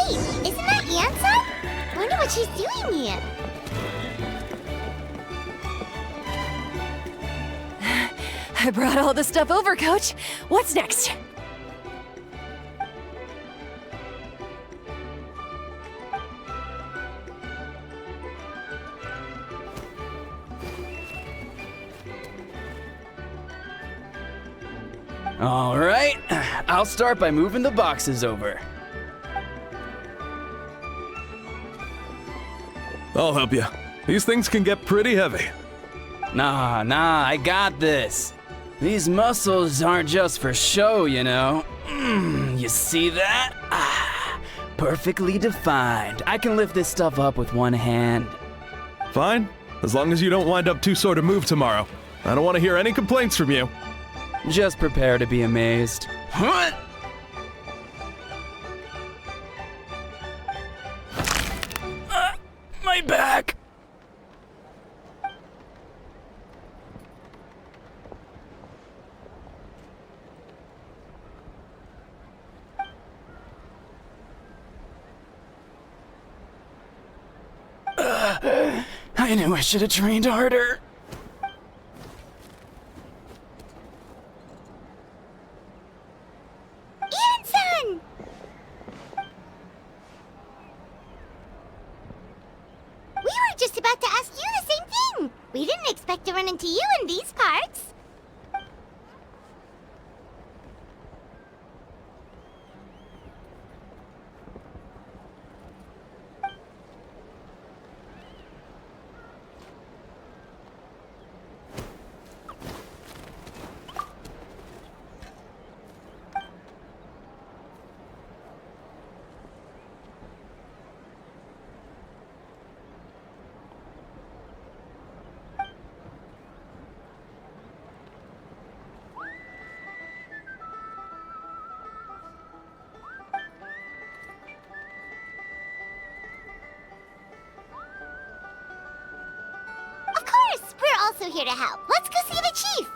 Wait, isn't that Yansa? Wonder what she's doing here. I brought all the stuff over, Coach. What's next? All right, I'll start by moving the boxes over. I'll help you. These things can get pretty heavy. Nah, I got this. These muscles aren't just for show, you know. You see that? Perfectly defined. I can lift this stuff up with one hand. Fine, as long as you don't wind up too sore to move tomorrow. I don't want to hear any complaints from you. Just prepare to be amazed. What? My back! I knew I should have trained harder. Yansan! We were just about to ask you the same thing. We didn't expect to run into you in these parts. Of course, we're also here to help. Let's go see the chief.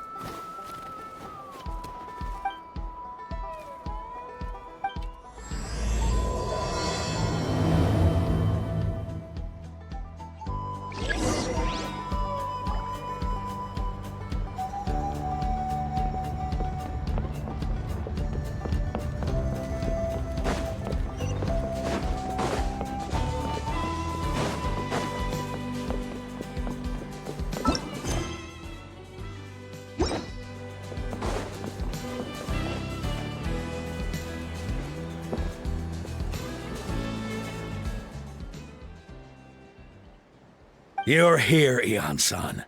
You're here, Eon-san.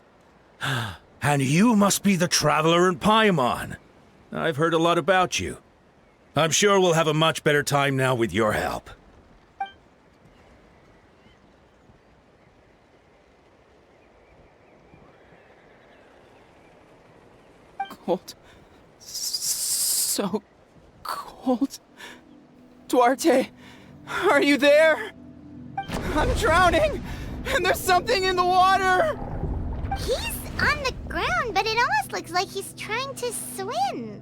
And you must be the traveler in Paimon. I've heard a lot about you. I'm sure we'll have a much better time now with your help. Cold. So cold. Duarte, are you there? I'm drowning, and there's something in the water! He's on the ground, but it almost looks like he's trying to swim.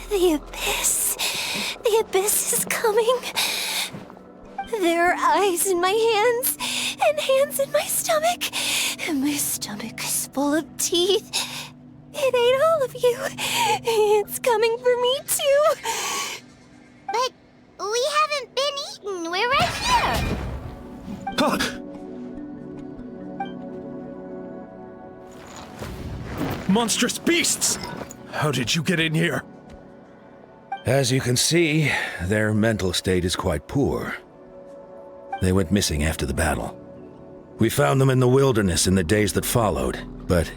The abyss. The abyss is coming. There are eyes in my hands, and hands in my stomach. And my stomach is full of teeth. It ate all of you. It's coming for me, too. But we haven't been eaten. We're right here. Monstrous beasts! How did you get in here? As you can see, their mental state is quite poor. They went missing after the battle. We found them in the wilderness in the days that followed, but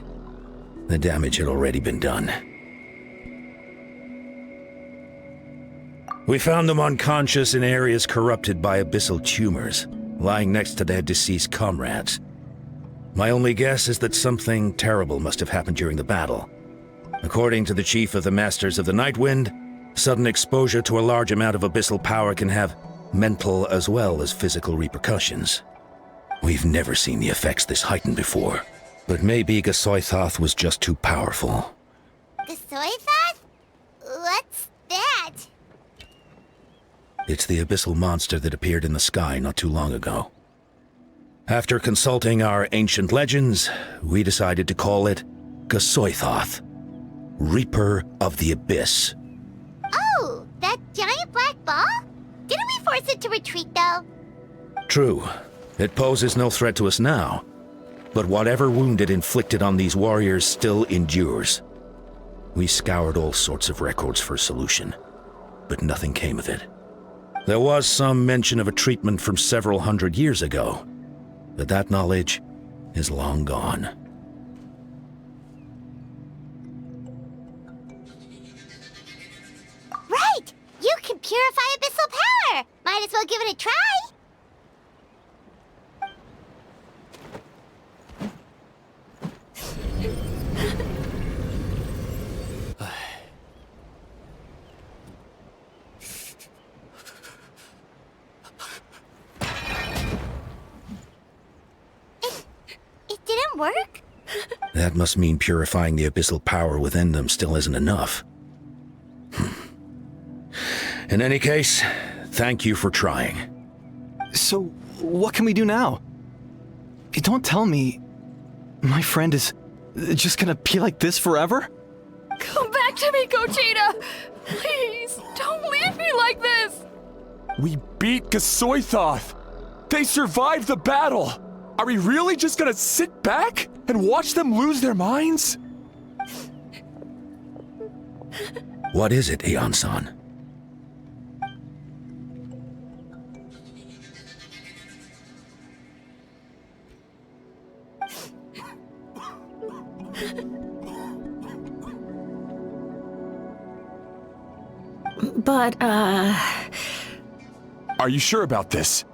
the damage had already been done. We found them unconscious in areas corrupted by abyssal tumors, lying next to their deceased comrades. My only guess is that something terrible must have happened during the battle. According to the chief of the Masters of the Nightwind, sudden exposure to a large amount of abyssal power can have mental as well as physical repercussions. We've never seen the effects this heightened before. But maybe Gasoithoth was just too powerful. Gasoithoth? What's that? It's the abyssal monster that appeared in the sky not too long ago. After consulting our ancient legends, we decided to call it Gasoithoth, Reaper of the Abyss. Oh, that giant black ball? Didn't we force it to retreat, though? True, it poses no threat to us now, but whatever wound it inflicted on these warriors still endures. We scoured all sorts of records for a solution, but nothing came of it. There was some mention of a treatment from several hundred years ago, but that knowledge is long gone. Right! You can purify abyssal power! Might as well give it a try! It didn't work? That must mean purifying the abyssal power within them still isn't enough. In any case, thank you for trying. So, what can we do now? Don't tell me my friend is just gonna be like this forever? Come back to me, Gogeta! Please, don't leave me like this! We beat Gasoithoth! They survived the battle! Are we really just gonna sit back and watch them lose their minds? What is it, Aeon-san? But, Are you sure about this?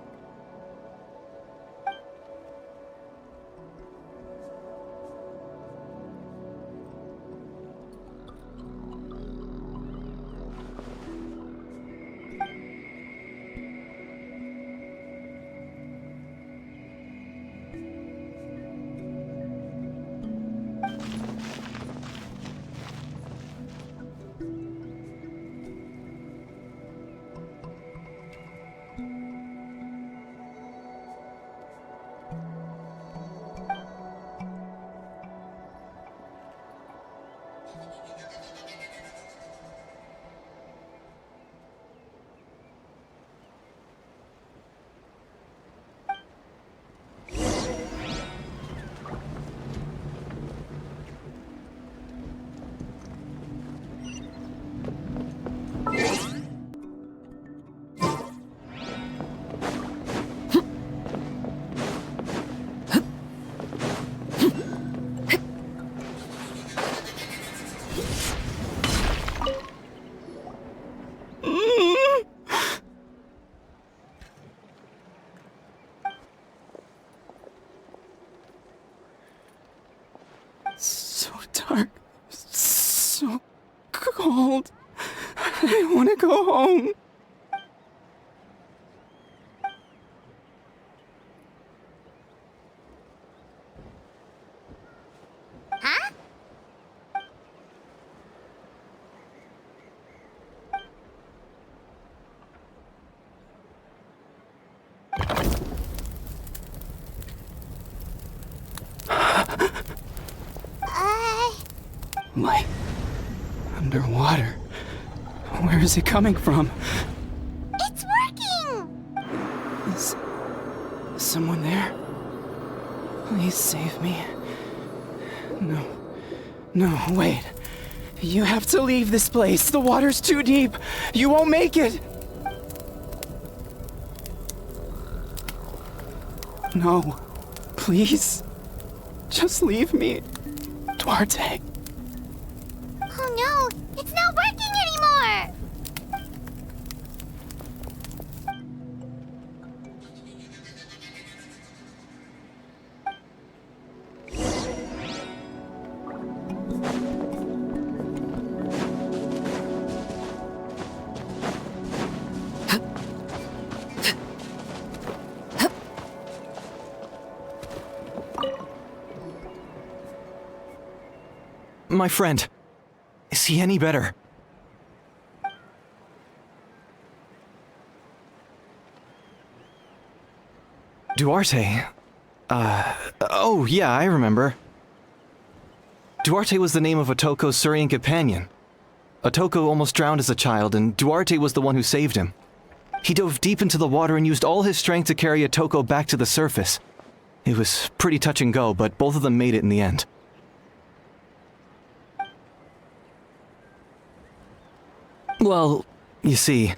So dark, so cold. I want to go home. Huh? Light. Underwater. Where is it coming from? It's working! Is someone there? Please save me. No. No, wait. You have to leave this place. The water's too deep. You won't make it. No. Please. Just leave me. Duarte. Oh no, it's not working anymore! My friend. Is he any better? Duarte? Oh yeah, I remember. Duarte was the name of Otoko's Surian companion. Otoko almost drowned as a child, and Duarte was the one who saved him. He dove deep into the water and used all his strength to carry Otoko back to the surface. It was pretty touch and go, but both of them made it in the end. Well, you see,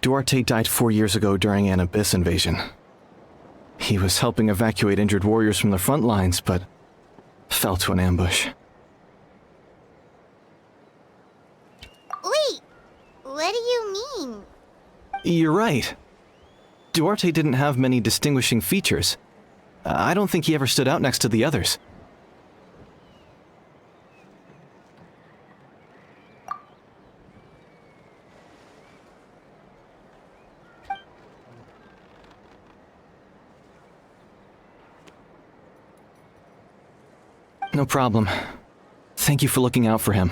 Duarte died 4 years ago during an Abyss invasion. He was helping evacuate injured warriors from the front lines, but fell to an ambush. Wait, what do you mean? You're right. Duarte didn't have many distinguishing features. I don't think he ever stood out next to the others. No problem. Thank you for looking out for him.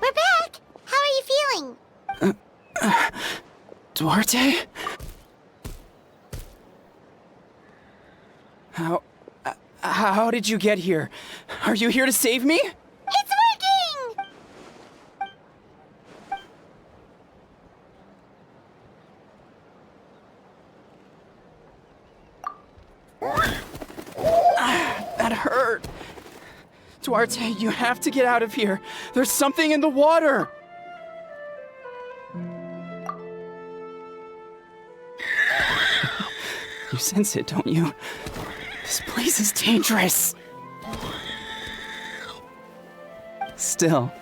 We're back! How are you feeling? Duarte? How did you get here? Are you here to save me? It's working! That hurt. Duarte, you have to get out of here. There's something in the water. You sense it, don't you? This place is dangerous. Still.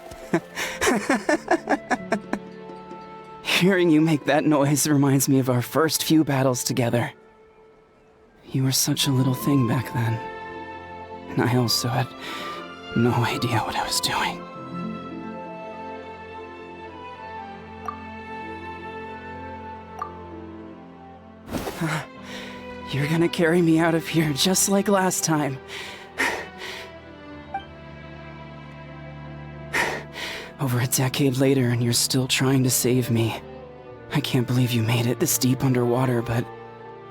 Hearing you make that noise reminds me of our first few battles together. You were such a little thing back then. And I also had no idea what I was doing. You're gonna carry me out of here just like last time. Over a decade later, and you're still trying to save me. I can't believe you made it this deep underwater, but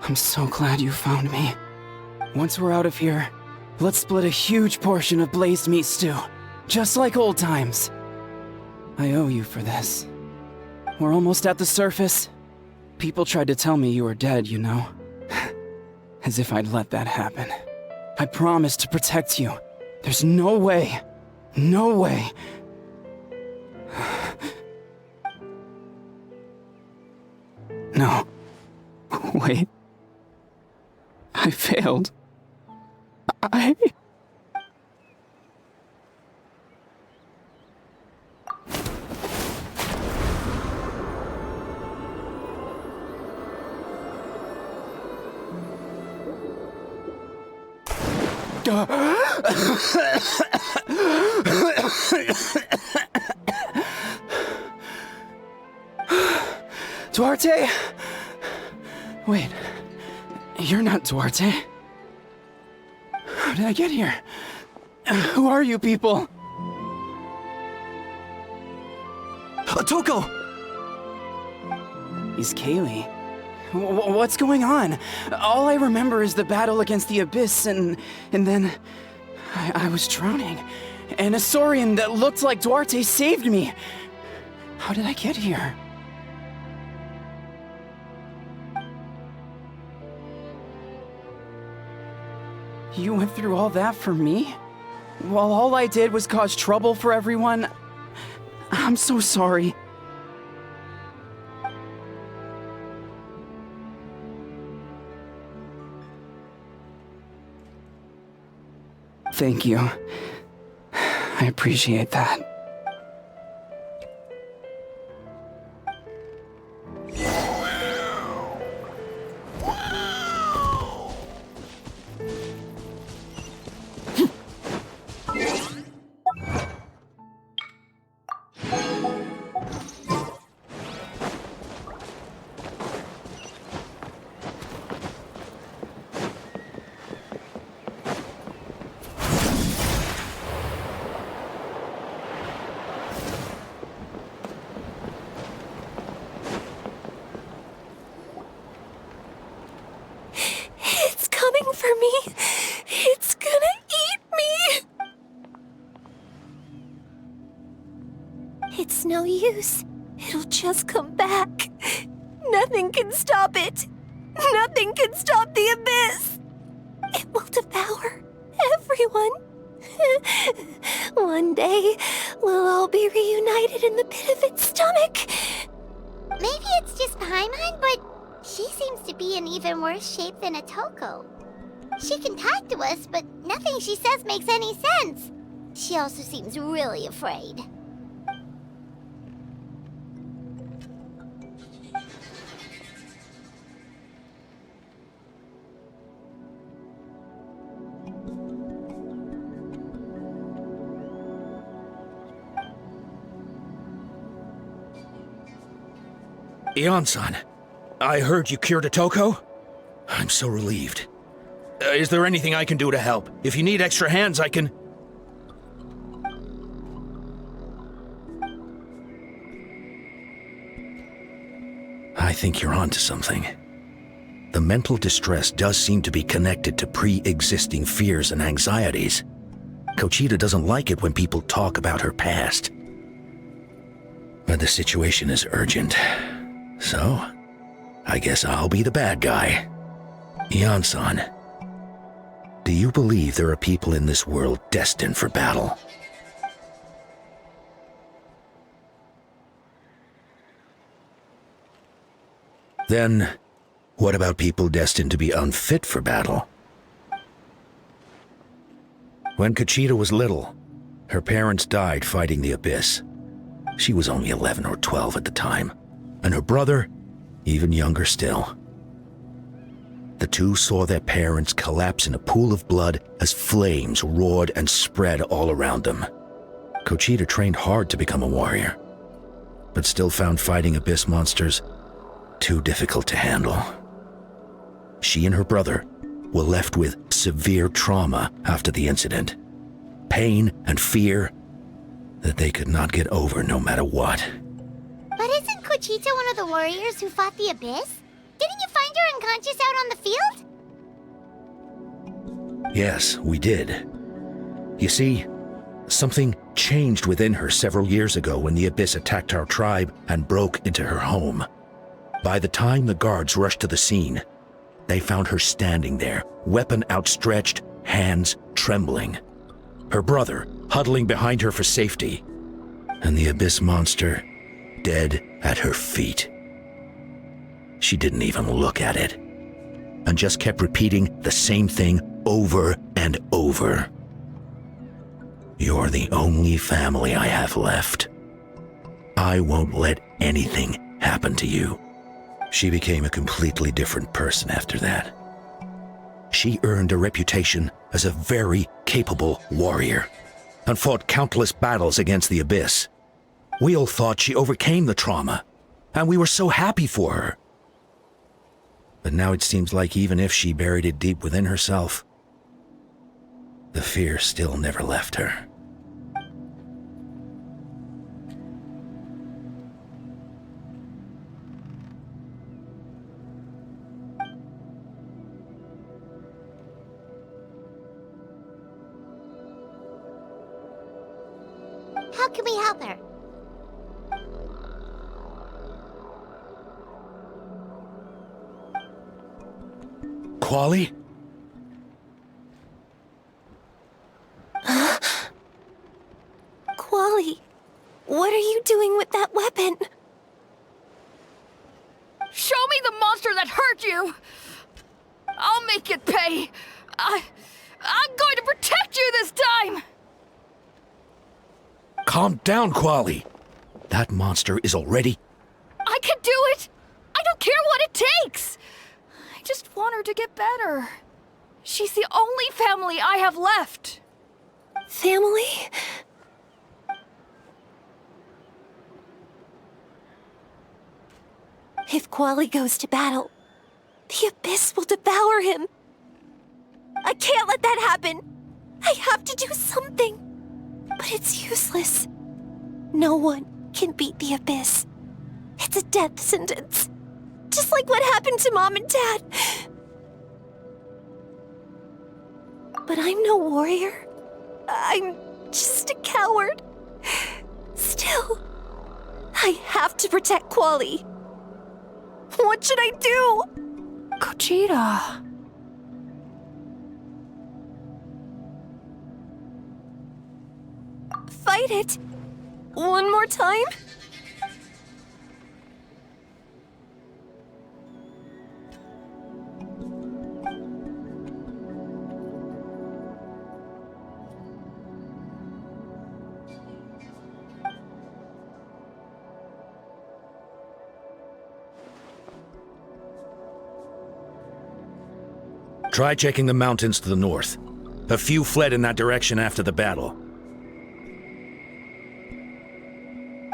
I'm so glad you found me. Once we're out of here, let's split a huge portion of blazed meat stew, just like old times. I owe you for this. We're almost at the surface. People tried to tell me you were dead, you know. As if I'd let that happen. I promised to protect you. There's no way. No way. No. Wait. I failed. I... Duarte? Wait, You're not Duarte. How did I get here? Who are you people? Toko! He's Kaylee. What's going on? All I remember is the battle against the Abyss, and then I was drowning. And a Saurian that looked like Duarte saved me. How did I get here? You went through all that for me? While all I did was cause trouble for everyone? I'm so sorry. Thank you. I appreciate that. It's coming for me. It's gonna eat me. It's no use. It'll just come back. Nothing can stop it. Nothing can stop the abyss. It will devour everyone. One day, we'll all be reunited in the pit of its stomach. Maybe it's just Paimon, but she seems to be in even worse shape than Atoko. She can talk to us, but nothing she says makes any sense. She also seems really afraid. Ion-san, I heard you cured Atoko? I'm so relieved. Is there anything I can do to help? If you need extra hands, I can... I think you're onto something. The mental distress does seem to be connected to pre-existing fears and anxieties. Kochita doesn't like it when people talk about her past. But the situation is urgent. So, I guess I'll be the bad guy. Ion-san, do you believe there are people in this world destined for battle? Then, what about people destined to be unfit for battle? When Kochita was little, her parents died fighting the Abyss. She was only 11 or 12 at the time, and her brother, even younger still. The two saw their parents collapse in a pool of blood as flames roared and spread all around them. Kochita trained hard to become a warrior, but still found fighting Abyss monsters too difficult to handle. She and her brother were left with severe trauma after the incident, pain and fear that they could not get over no matter what. But isn't Kochita one of the warriors who fought the Abyss? Didn't you find her unconscious out on the field? Yes, we did. You see, something changed within her several years ago when the Abyss attacked our tribe and broke into her home. By the time the guards rushed to the scene, they found her standing there, weapon outstretched, hands trembling. Her brother huddling behind her for safety, and the Abyss monster dead at her feet. She didn't even look at it, and just kept repeating the same thing over and over. You're the only family I have left. I won't let anything happen to you. She became a completely different person after that. She earned a reputation as a very capable warrior, and fought countless battles against the Abyss. We all thought she overcame the trauma, and we were so happy for her. But now it seems like even if she buried it deep within herself, the fear still never left her. How can we help her? Quali? Quali, what are you doing with that weapon? Show me the monster that hurt you! I'll make it pay! I'm going to protect you this time! Calm down, Quali. That monster is already... I can do it! I don't care what it takes! I just want her to get better. She's the only family I have left. Family? If Quali goes to battle, the Abyss will devour him. I can't let that happen. I have to do something. But it's useless. No one can beat the Abyss. It's a death sentence. Just like what happened to Mom and Dad. But I'm no warrior. I'm just a coward. Still, I have to protect Quali. What should I do? Gogeta. Fight it. One more time? Try checking the mountains to the north. A few fled in that direction after the battle.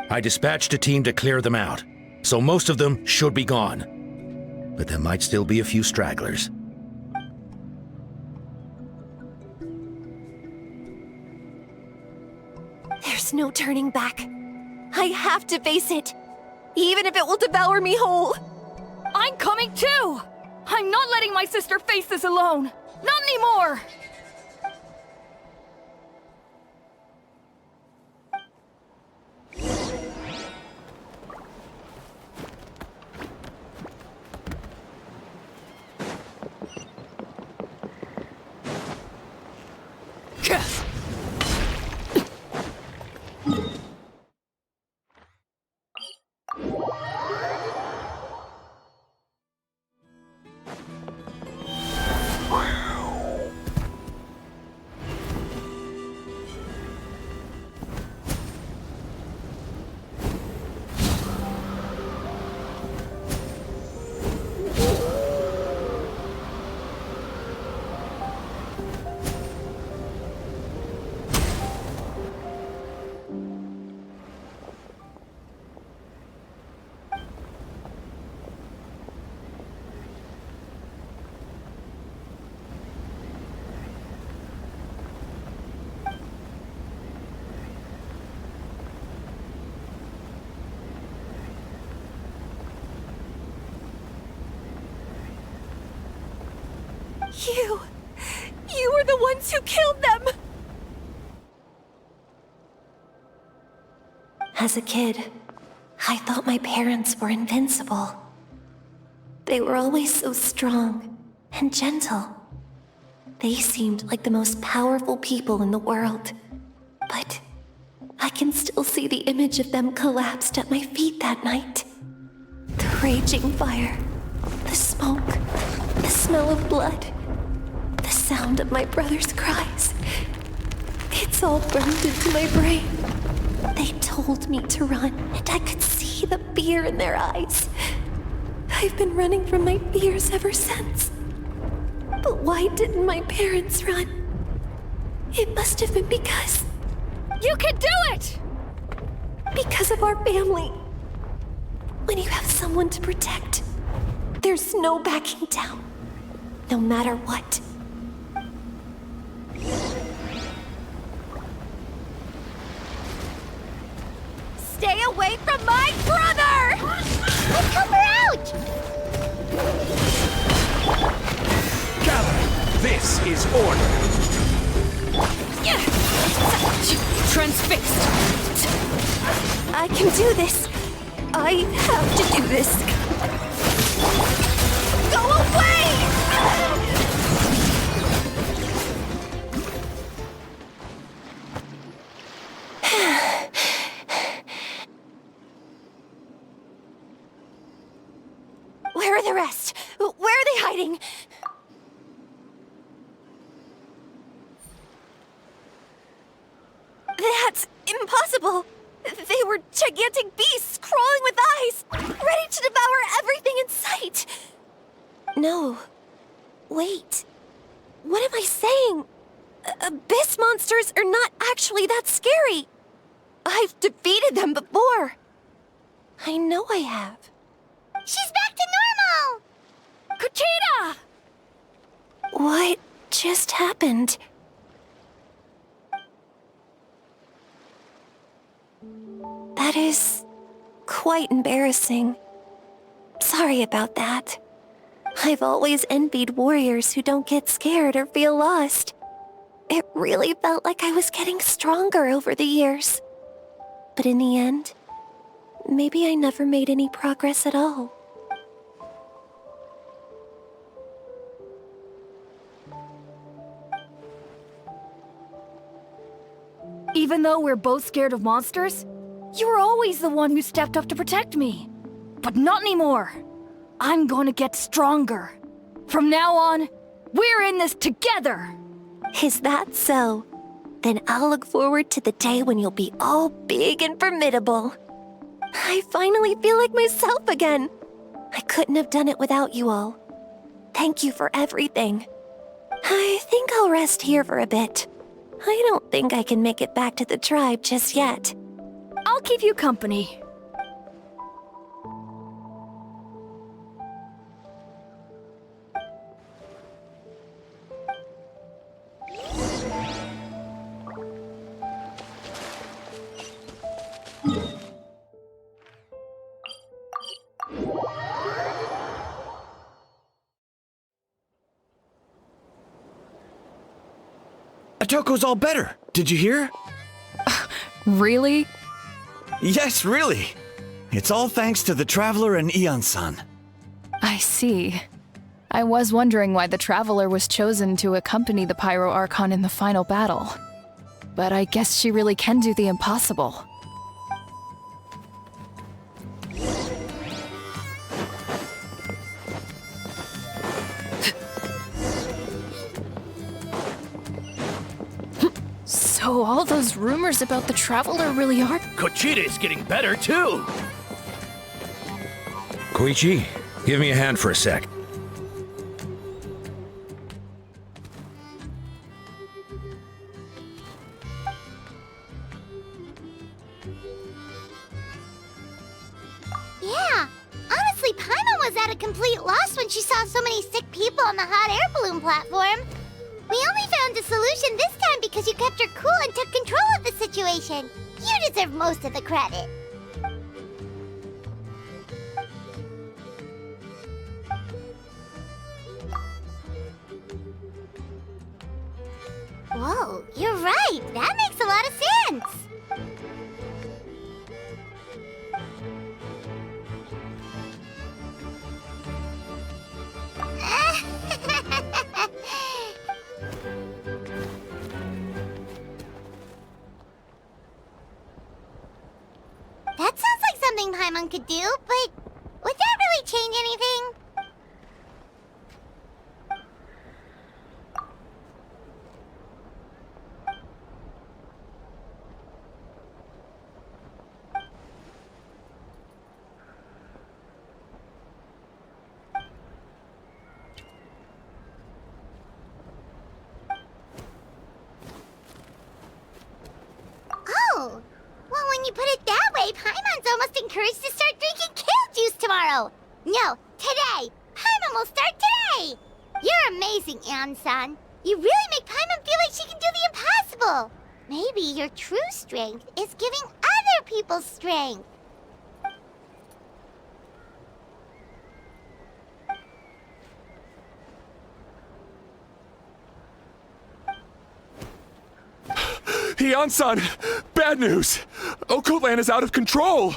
I dispatched a team to clear them out, so most of them should be gone. But there might still be a few stragglers. There's no turning back. I have to face it, even if it will devour me whole. I'm coming too! I'm not letting my sister face this alone! Not anymore! You were the ones who killed them! As a kid, I thought my parents were invincible. They were always so strong and gentle. They seemed like the most powerful people in the world. But I can still see the image of them collapsed at my feet that night. The raging fire, the smoke, the smell of blood, the sound of my brother's cries. It's all burned into my brain. They told me to run, and I could see the fear in their eyes. I've been running from my fears ever since. But why didn't my parents run? It must have been because... You can do it! Because of our family. When you have someone to protect, There's no backing down, no matter what. Stay away from my brother! Let's help her out! Gather! This is order! Transfixed! I can do this. I have to do this. Go away! Where are the rest? Where are they hiding? That's impossible! They were gigantic beasts crawling with eyes, ready to devour everything in sight! No. Wait. What am I saying? Abyss monsters are not actually that scary. I've defeated them before. I know I have. She's back to normal! Kuchita! What just happened? That is quite embarrassing. Sorry about that. I've always envied warriors who don't get scared or feel lost. It really felt like I was getting stronger over the years. But in the end, maybe I never made any progress at all. Even though we're both scared of monsters, you were always the one who stepped up to protect me. But not anymore. I'm gonna get stronger. From now on, we're in this together. Is that so? Then I'll look forward to the day when you'll be all big and formidable. I finally feel like myself again. I couldn't have done it without you all. Thank you for everything. I think I'll rest here for a bit. I don't think I can make it back to the tribe just yet. I'll keep you company. Atoko's all better. Did you hear? Really? Yes, really. It's all thanks to the Traveler and Ian-san. I see. I was wondering why the Traveler was chosen to accompany the Pyro Archon in the final battle. But I guess she really can do the impossible. So all those rumors about the Traveler really are— Kuchita is getting better too. Koichi, give me a hand for a sec. Yeah, honestly, Paimon was at a complete loss when she saw so many sick people on the hot air balloon platform. We only found a solution this time because you kept her cool and took control of the situation. You deserve most of the credit. Whoa, you're right. That makes a lot of sense. That sounds like something Paimon could do, but would that really change anything? Oh, well, when you put it that way, Paimon's almost encouraged to start drinking kale juice tomorrow. No, today. Paimon will start today! You're amazing, Ansan. You really make Paimon feel like she can do the impossible. Maybe your true strength is giving other people strength. Ansan! Bad news! Okoland is out of control!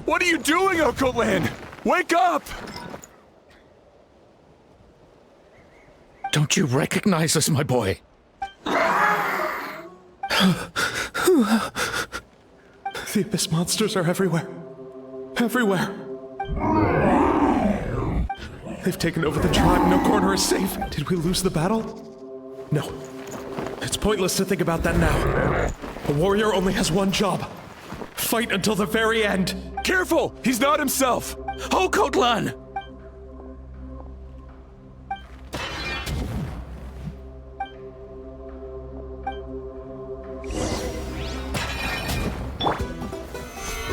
What are you doing, Okoland? Wake up! Don't you recognize us, my boy? The Abyss monsters are everywhere. Everywhere. They've taken over the tribe. No corner is safe. Did we lose the battle? No. It's pointless to think about that now. A warrior only has one job. Fight until the very end. Careful! He's not himself! Okotlan!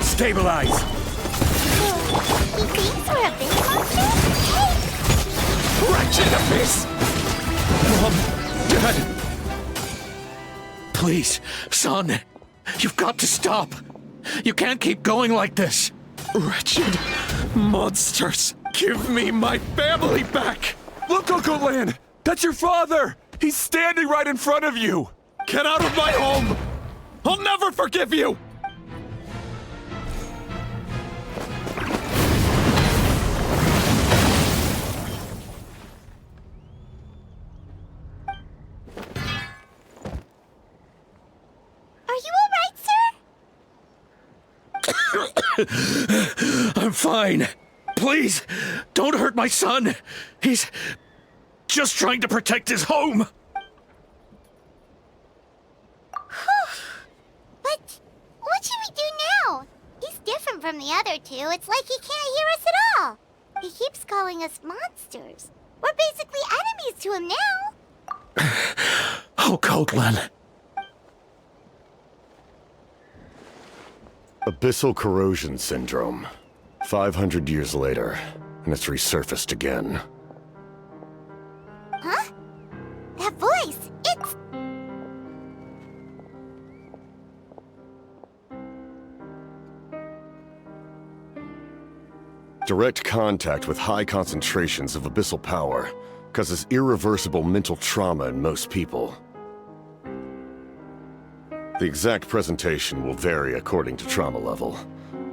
Stabilize! He thinks we're a big monster? Hey! Wretched Abyss! Mom! Dad! Please, son, you've got to stop. You can't keep going like this. Wretched monsters! Give me my family back! Look, Okoland! That's your father! He's standing right in front of you! Get out of my home! I'll never forgive you! Are you alright, sir? I'm fine. Please, don't hurt my son. He's just trying to protect his home. But what should we do now? He's different from the other two. It's like he can't hear us at all. He keeps calling us monsters. We're basically enemies to him now. Oh, Coatlan. Abyssal corrosion syndrome. 500 years later, and it's resurfaced again. Huh? That voice, it's... Direct contact with high concentrations of abyssal power causes irreversible mental trauma in most people. The exact presentation will vary according to trauma level.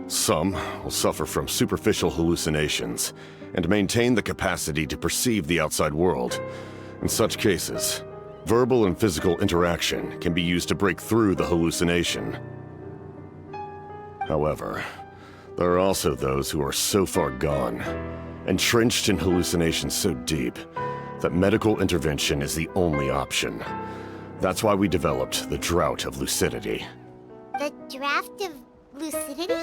Some will suffer from superficial hallucinations and maintain the capacity to perceive the outside world. In such cases, verbal and physical interaction can be used to break through the hallucination. However, there are also those who are so far gone, entrenched in hallucinations so deep, that medical intervention is the only option. That's why we developed the Drought of Lucidity. The draft of lucidity?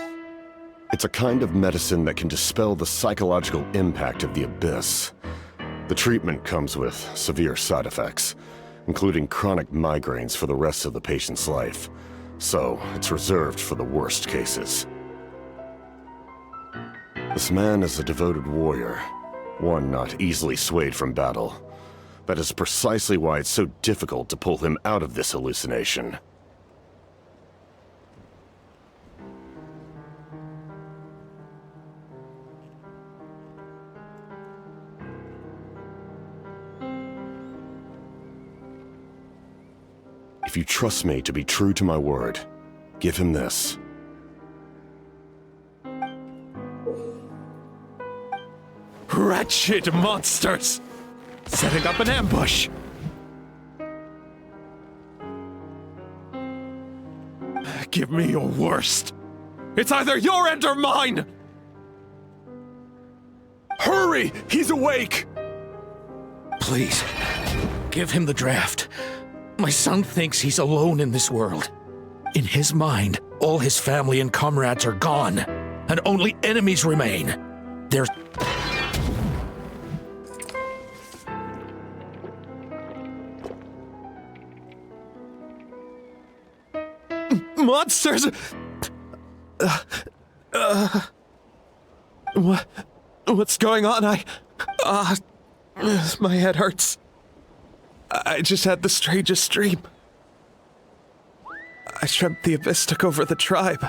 It's a kind of medicine that can dispel the psychological impact of the Abyss. The treatment comes with severe side effects, including chronic migraines for the rest of the patient's life. So, it's reserved for the worst cases. This man is a devoted warrior, one not easily swayed from battle. That is precisely why it's so difficult to pull him out of this hallucination. If you trust me to be true to my word, give him this. Wretched monsters! Setting up an ambush! Give me your worst! It's either your end or mine! Hurry! He's awake! Please, give him the draft. My son thinks he's alone in this world. In his mind, all his family and comrades are gone, and only enemies remain. There's... Monsters! What's going on? My head hurts. I just had the strangest dream. I dreamt the Abyss took over the tribe.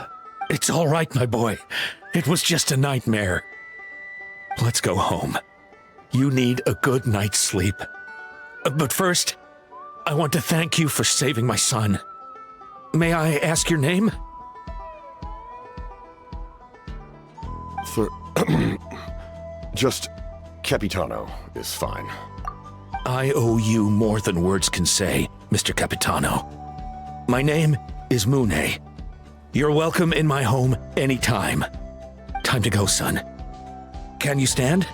It's all right, my boy. It was just a nightmare. Let's go home. You need a good night's sleep. But first, I want to thank you for saving my son. May I ask your name? Just Capitano is fine. I owe you more than words can say, Mr. Capitano. My name is Mune. You're welcome in my home anytime. Time to go, son. Can you stand?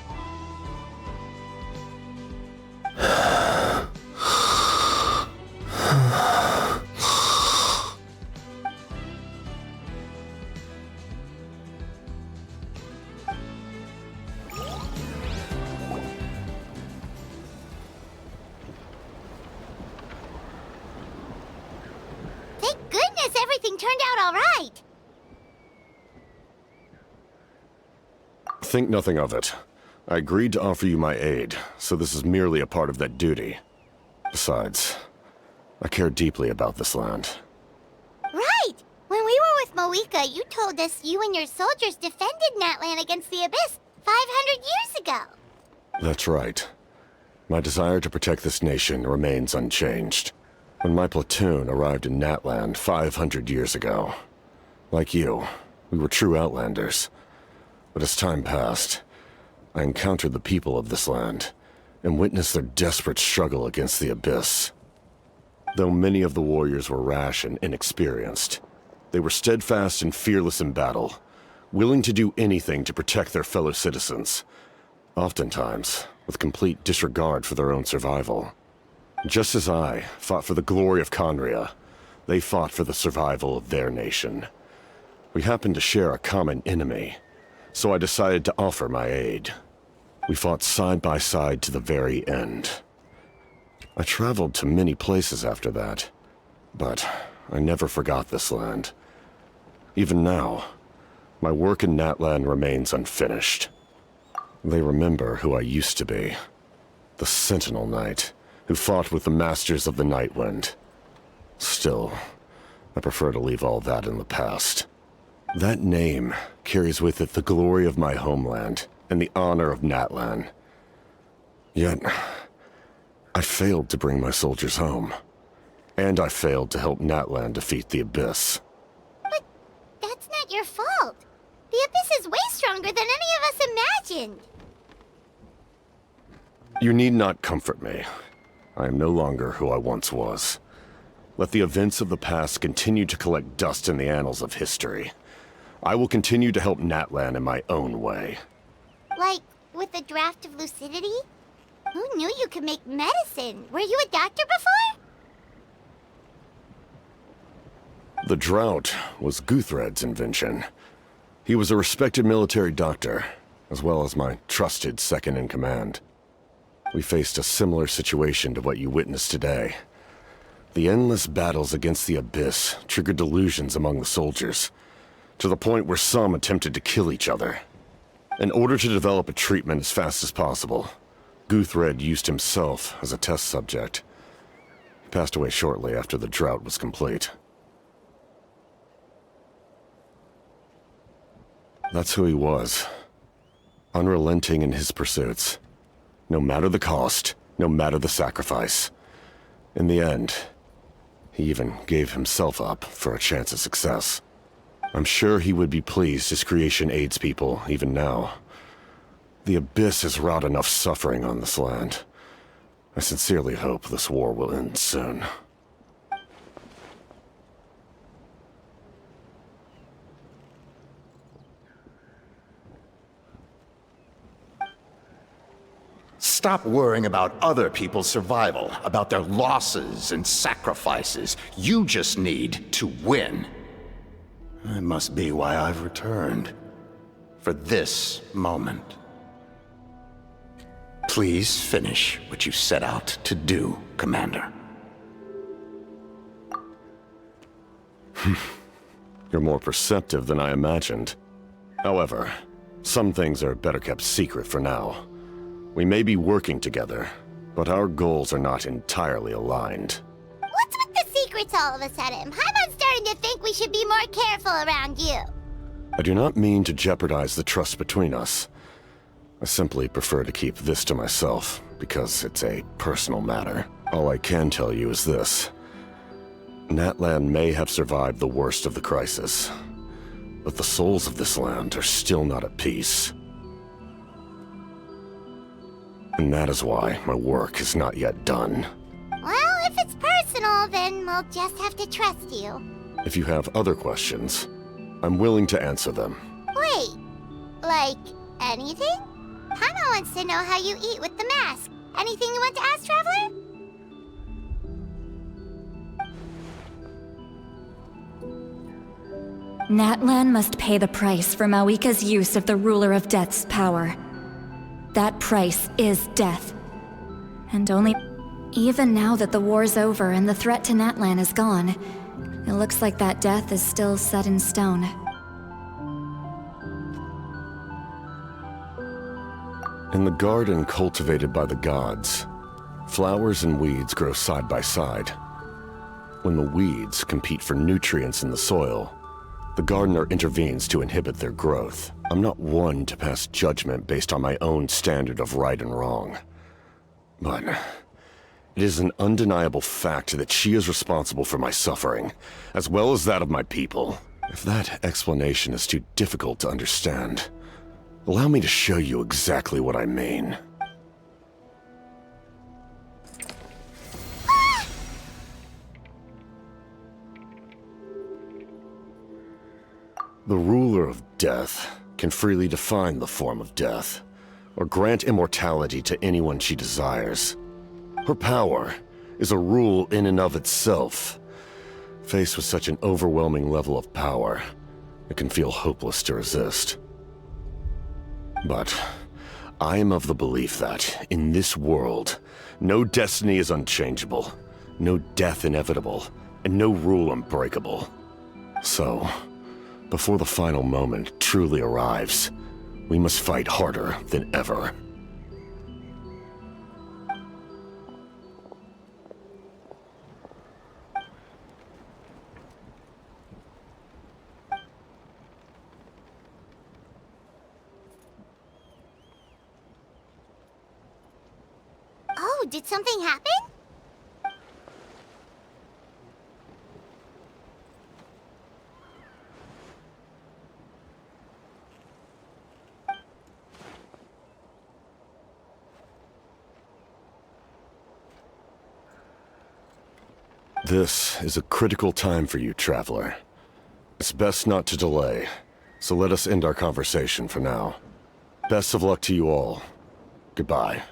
Thank goodness everything turned out all right. Think nothing of it. I agreed to offer you my aid, so this is merely a part of that duty. Besides, I care deeply about this land. Right! When we were with Moika, you told us you and your soldiers defended Natlan against the Abyss 500 years ago. That's right. My desire to protect this nation remains unchanged. When my platoon arrived in Natland 500 years ago, like you, we were true outlanders. But as time passed, I encountered the people of this land and witnessed their desperate struggle against the Abyss. Though many of the warriors were rash and inexperienced, they were steadfast and fearless in battle, willing to do anything to protect their fellow citizens, oftentimes with complete disregard for their own survival. Just as I fought for the glory of Conria, they fought for the survival of their nation. We happened to share a common enemy, so I decided to offer my aid. We fought side by side to the very end. I traveled to many places after that, but I never forgot this land. Even now, my work in Natlan remains unfinished. They remember who I used to be. The Sentinel Knight, who fought with the Masters of the Nightwind. Still, I prefer to leave all that in the past. That name carries with it the glory of my homeland and the honor of Natlan. Yet, I failed to bring my soldiers home. And I failed to help Natlan defeat the Abyss. But that's not your fault. The Abyss is way stronger than any of us imagined. You need not comfort me. I am no longer who I once was. Let the events of the past continue to collect dust in the annals of history. I will continue to help Natlan in my own way. Like, with the draft of lucidity? Who knew you could make medicine? Were you a doctor before? The drought was Guthred's invention. He was a respected military doctor, as well as my trusted second-in-command. We faced a similar situation to what you witnessed today. The endless battles against the Abyss triggered delusions among the soldiers, to the point where some attempted to kill each other. In order to develop a treatment as fast as possible, Guthred used himself as a test subject. He passed away shortly after the drought was complete. That's who he was. Unrelenting in his pursuits. No matter the cost, no matter the sacrifice. In the end, he even gave himself up for a chance at success. I'm sure he would be pleased his creation aids people, even now. The Abyss has wrought enough suffering on this land. I sincerely hope this war will end soon. Stop worrying about other people's survival, about their losses and sacrifices. You just need to win. That must be why I've returned. For this moment. Please finish what you set out to do, Commander. You're more perceptive than I imagined. However, some things are better kept secret for now. We may be working together, but our goals are not entirely aligned. What's with the secrets all of a sudden? Paimon's starting to think we should be more careful around you. I do not mean to jeopardize the trust between us. I simply prefer to keep this to myself, because it's a personal matter. All I can tell you is this. Natlan may have survived the worst of the crisis, but the souls of this land are still not at peace. And that is why my work is not yet done. Well, if it's personal, then we'll just have to trust you. If you have other questions, I'm willing to answer them. Wait, like anything? Paimon wants to know how you eat with the mask. Anything you want to ask, Traveler? Natlan must pay the price for Mawika's use of the Ruler of Death's power. That price is death. And only... Even now that the war's over and the threat to Natlan is gone, it looks like that death is still set in stone. In the garden cultivated by the gods, flowers and weeds grow side by side. When the weeds compete for nutrients in the soil, the gardener intervenes to inhibit their growth. I'm not one to pass judgment based on my own standard of right and wrong. But it is an undeniable fact that she is responsible for my suffering, as well as that of my people. If that explanation is too difficult to understand, allow me to show you exactly what I mean. The ruler of death can freely define the form of death, or grant immortality to anyone she desires. Her power is a rule in and of itself. Faced with such an overwhelming level of power, it can feel hopeless to resist. But I am of the belief that, in this world, no destiny is unchangeable, no death inevitable, and no rule unbreakable. So, before the final moment truly arrives, we must fight harder than ever. Oh, did something happen? This is a critical time for you, Traveler. It's best not to delay, so let us end our conversation for now. Best of luck to you all. Goodbye.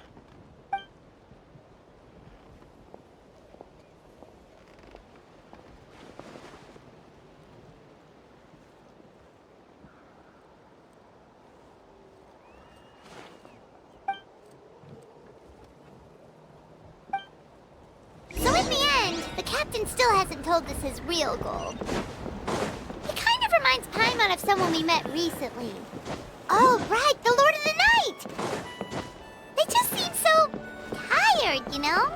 So in the end, the captain still hasn't told us his real goal. He kind of reminds Paimon of someone we met recently. Oh, right, the Lord of the Night! They just seem so tired, you know?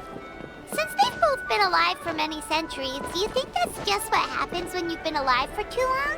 Since they've both been alive for many centuries, do you think that's just what happens when you've been alive for too long?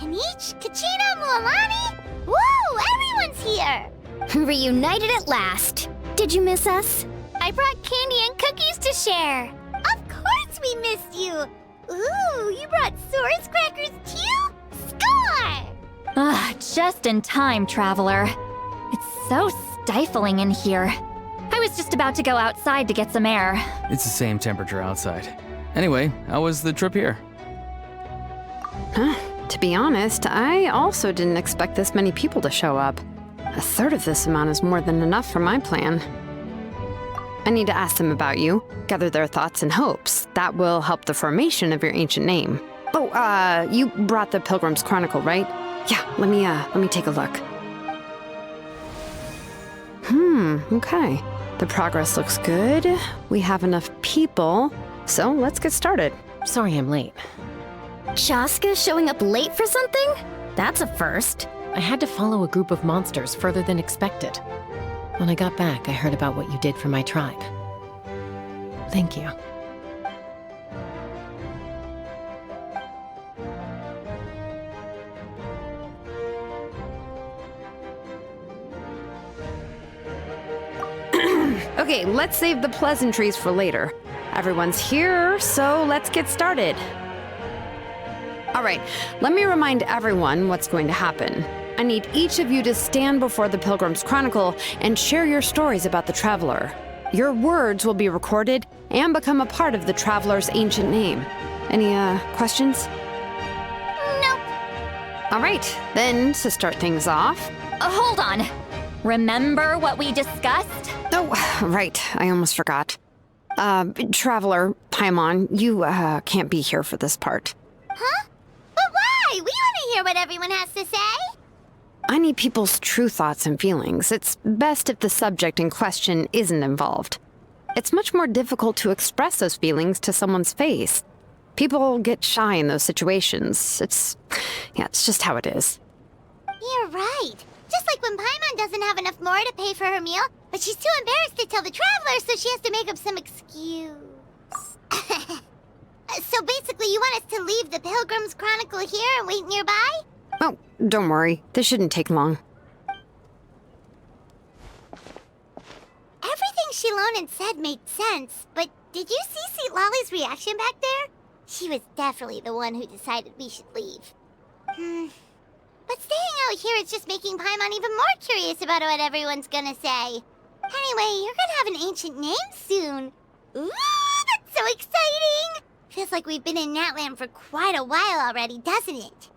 Kanich, Kachina, Mualani? Woo! Everyone's here! Reunited at last. Did you miss us? I brought candy and cookies to share. Of course we missed you. Ooh, you brought Source crackers too? Score! Ah, just in time, Traveler. It's so stifling in here. I was just about to go outside to get some air. It's the same temperature outside. Anyway, how was the trip here? To be honest, I also didn't expect this many people to show up. A third of this amount is more than enough for my plan. I need to ask them about you, gather their thoughts and hopes. That will help the formation of your ancient name. Oh, you brought the Pilgrim's Chronicle, right? Yeah, let me take a look. Okay. The progress looks good. We have enough people, so let's get started. Sorry I'm late. Chaska showing up late for something? That's a first. I had to follow a group of monsters further than expected. When I got back, I heard about what you did for my tribe. Thank you. Okay, let's save the pleasantries for later. Everyone's here, so let's get started. All right, let me remind everyone what's going to happen. I need each of you to stand before the Pilgrim's Chronicle and share your stories about the Traveler. Your words will be recorded and become a part of the Traveler's ancient name. Any, questions? Nope. All right, then to start things off. Hold on. Remember what we discussed? Oh, right, I almost forgot. Traveler, Paimon, you, can't be here for this part. Huh? But why? We want to hear what everyone has to say. I need people's true thoughts and feelings. It's best if the subject in question isn't involved. It's much more difficult to express those feelings to someone's face. People get shy in those situations. It's just how it is. You're right. Just like when Paimon doesn't have enough more to pay for her meal, but she's too embarrassed to tell the Traveler, so she has to make up some excuse. So basically, you want us to leave the Pilgrim's Chronicle here and wait nearby? Oh, don't worry. This shouldn't take long. Everything Shilonen said made sense, but did you see Sweet Lolly's reaction back there? She was definitely the one who decided we should leave. But staying out here is just making Paimon even more curious about what everyone's gonna say. Anyway, you're gonna have an ancient name soon. Ooh, that's so exciting! Feels like we've been in Natlan for quite a while already, doesn't it?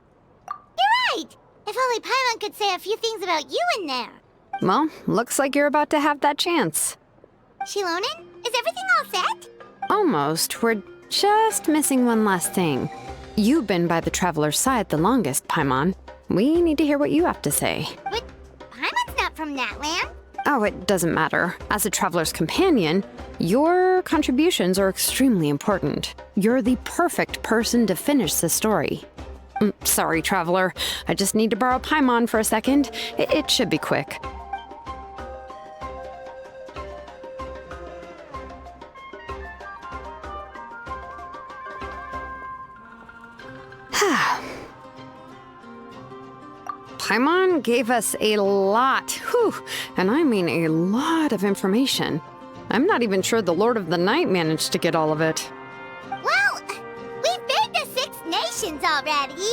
You're right! If only Paimon could say a few things about you in there. Well, looks like you're about to have that chance. Shilonen, is everything all set? Almost. We're just missing one last thing. You've been by the Traveler's side the longest, Paimon. We need to hear what you have to say. But Paimon's not from Natlan. Oh, it doesn't matter. As a Traveler's companion, your contributions are extremely important. You're the perfect person to finish the story. Sorry, Traveler. I just need to borrow Paimon for a second. It should be quick. Paimon gave us a lot, and I mean a lot of information. I'm not even sure the Lord of the Night managed to get all of it. Well, we've been to 6 nations already.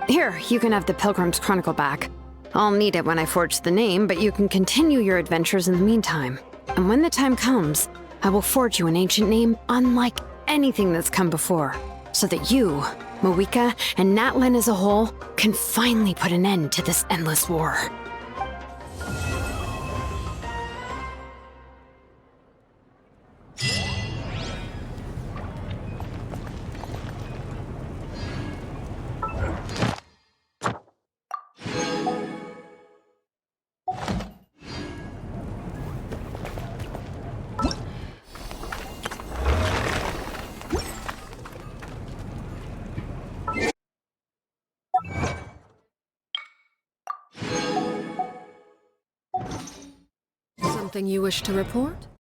Here, you can have the Pilgrim's Chronicle back. I'll need it when I forge the name, but you can continue your adventures in the meantime. And when the time comes, I will forge you an ancient name unlike anything that's come before, so that you, Moika, and Natlan as a whole can finally put an end to this endless war. Something you wish to report?